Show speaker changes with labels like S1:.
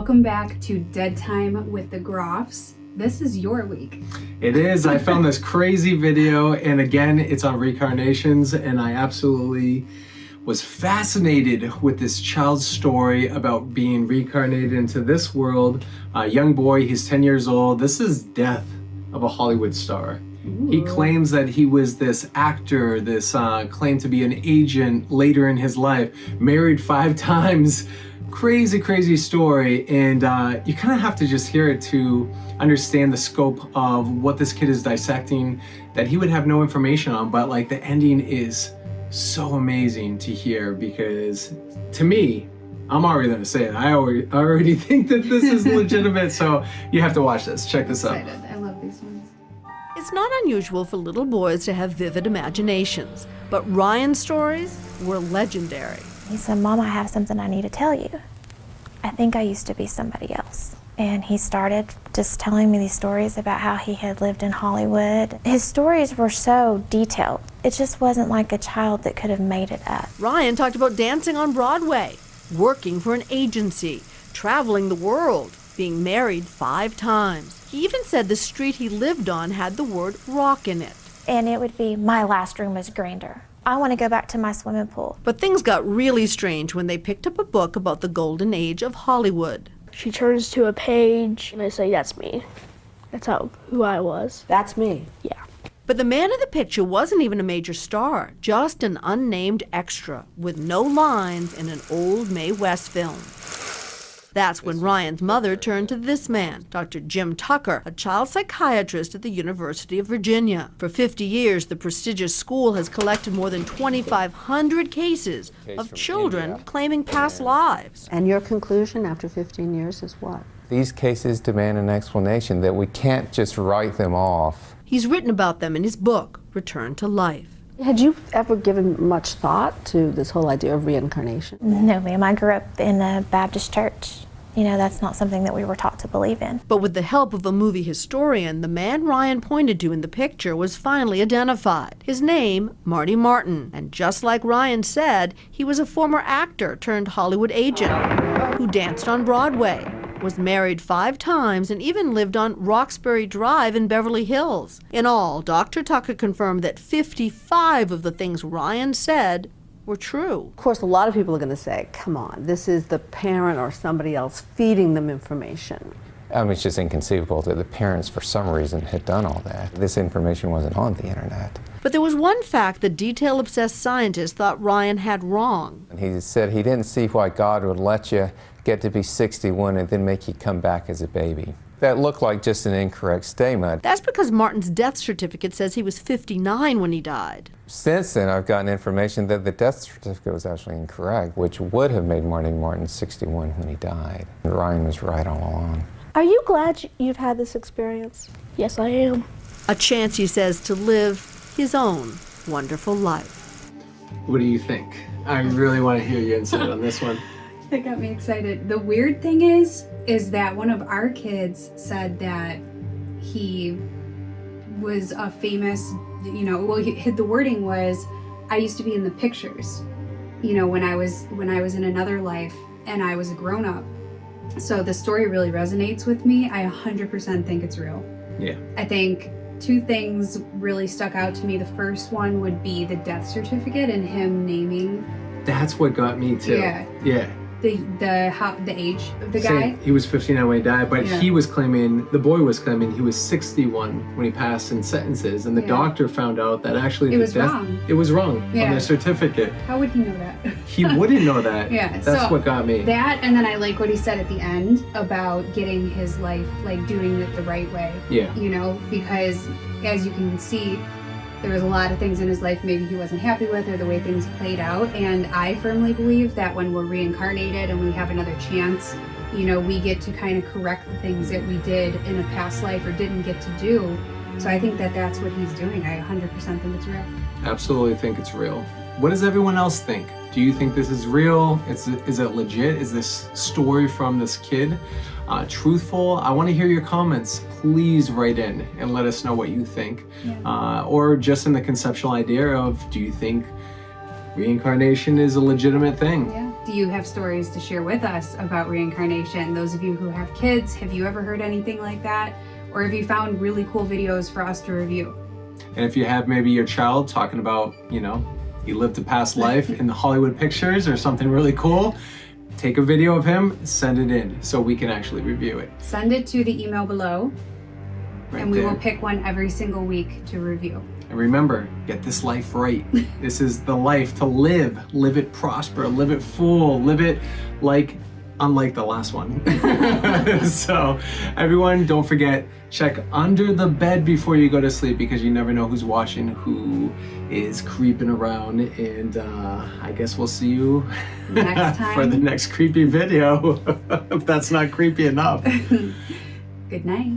S1: Welcome back to Dead Time with the Groffs. This is your week.
S2: It is. I found this crazy video, and again, it's on reincarnations, and I absolutely was fascinated with this child's story about being reincarnated into this world. A young boy, he's 10 years old. This is death of a Hollywood star. Ooh. He claims that he was this actor, this claimed to be an agent later in his life, married 5 times. Crazy story, and you kind of have to just hear it to understand the scope of what this kid is dissecting that he would have no information on. But like, the ending is so amazing to hear, because to me, I'm already gonna say it, I already think that this is legitimate. So you have to watch this. Check this out.
S1: I love these ones.
S3: It's not unusual for little boys to have vivid imaginations, but Ryan's stories were legendary.
S4: He said, "Mom, I have something I need to tell you. I think I used to be somebody else." And he started just telling me these stories about how he had lived in Hollywood. His stories were so detailed. It just wasn't like a child that could have made it up.
S3: Ryan talked about dancing on Broadway, working for an agency, traveling the world, being married 5 times. He even said the street he lived on had the word rock in it.
S4: And it would be, "My last room was grander. I want to go back to my swimming pool."
S3: But things got really strange when they picked up a book about the golden age of Hollywood.
S5: She turns to a page and I say, "That's me. That's who I was."
S6: That's me.
S5: Yeah.
S3: But the man in the picture wasn't even a major star, just an unnamed extra with no lines in an old Mae West film. That's when Ryan's mother turned to this man, Dr. Jim Tucker, a child psychiatrist at the University of Virginia. For 50 years, the prestigious school has collected more than 2,500 cases of children claiming past lives.
S6: And your conclusion after 15 years is what?
S7: These cases demand an explanation, that we can't just write them off.
S3: He's written about them in his book, Return to Life.
S6: Had you ever given much thought to this whole idea of reincarnation?
S4: No, ma'am. I grew up in a Baptist church. You know, that's not something that we were taught to believe in.
S3: But with the help of a movie historian, the man Ryan pointed to in the picture was finally identified. His name, Marty Martin. And just like Ryan said, he was a former actor turned Hollywood agent who danced on Broadway, was married 5 times, and even lived on Roxbury Drive in Beverly Hills. In all, Dr. Tucker confirmed that 55 of the things Ryan said were true.
S6: Of course, a lot of people are going to say, come on, this is the parent or somebody else feeding them information.
S7: I mean, it's just inconceivable that the parents, for some reason, had done all that. This information wasn't on the internet.
S3: But there was one fact the detail-obsessed scientist thought Ryan had wrong.
S7: And he said he didn't see why God would let you get to be 61 and then make you come back as a baby. That looked like just an incorrect statement.
S3: That's because Martin's death certificate says he was 59 when he died.
S7: Since then, I've gotten information that the death certificate was actually incorrect, which would have made Martin 61 when he died. And Ryan was right all along.
S5: Are you glad you've had this experience? Yes, I am.
S3: A chance, he says, to live his own wonderful life.
S2: What do you think? I really want to hear your insight on this one.
S1: That got me excited. The weird thing is that one of our kids said that he was a famous, the wording was, "I used to be in the pictures, when I was in another life and I was a grown up." So the story really resonates with me. I 100% think it's real.
S2: Yeah.
S1: I think 2 things really stuck out to me. The first one would be the death certificate and him naming.
S2: That's what got me too. Yeah.
S1: The age of the guy.
S2: Saying he was 59 when he died, but
S1: Yeah.
S2: the boy was claiming he was 61 when he passed in sentences, and the doctor found out that actually
S1: It was wrong.
S2: It was wrong on
S1: Yeah.
S2: the certificate.
S1: How would he know that?
S2: He wouldn't know that.
S1: Yeah,
S2: That's
S1: so
S2: what got me.
S1: That, and then I like what he said at the end about getting his life, like doing it the right way.
S2: Yeah.
S1: Because as you can see, there was a lot of things in his life maybe he wasn't happy with, or the way things played out. And I firmly believe that when we're reincarnated and we have another chance, we get to kind of correct the things that we did in a past life or didn't get to do. So I think that that's what he's doing. I 100% think it's real.
S2: Absolutely think it's real. What does everyone else think? Do you think this is real? Is it legit? Is this story from this kid truthful? I want to hear your comments. Please write in and let us know what you think.
S1: Yeah.
S2: Or just in the conceptual idea of, do you think reincarnation is a legitimate thing?
S1: Yeah. Do you have stories to share with us about reincarnation? Those of you who have kids, have you ever heard anything like that? Or have you found really cool videos for us to review?
S2: And if you have maybe your child talking about, you know, he lived a past life in the Hollywood pictures or something really cool, take a video of him, send it in so we can actually review it.
S1: Send it to the email below,
S2: Right
S1: and we
S2: there.
S1: will pick one every single week to review.
S2: And remember, get this life right. This is the life to live. Live it prosper, live it full, live it like unlike the last one. So everyone, don't forget, check under the bed before you go to sleep, because you never know who's watching, who is creeping around. And I guess we'll see you
S1: Next time.
S2: for the next creepy video, if that's not creepy enough.
S1: Good night.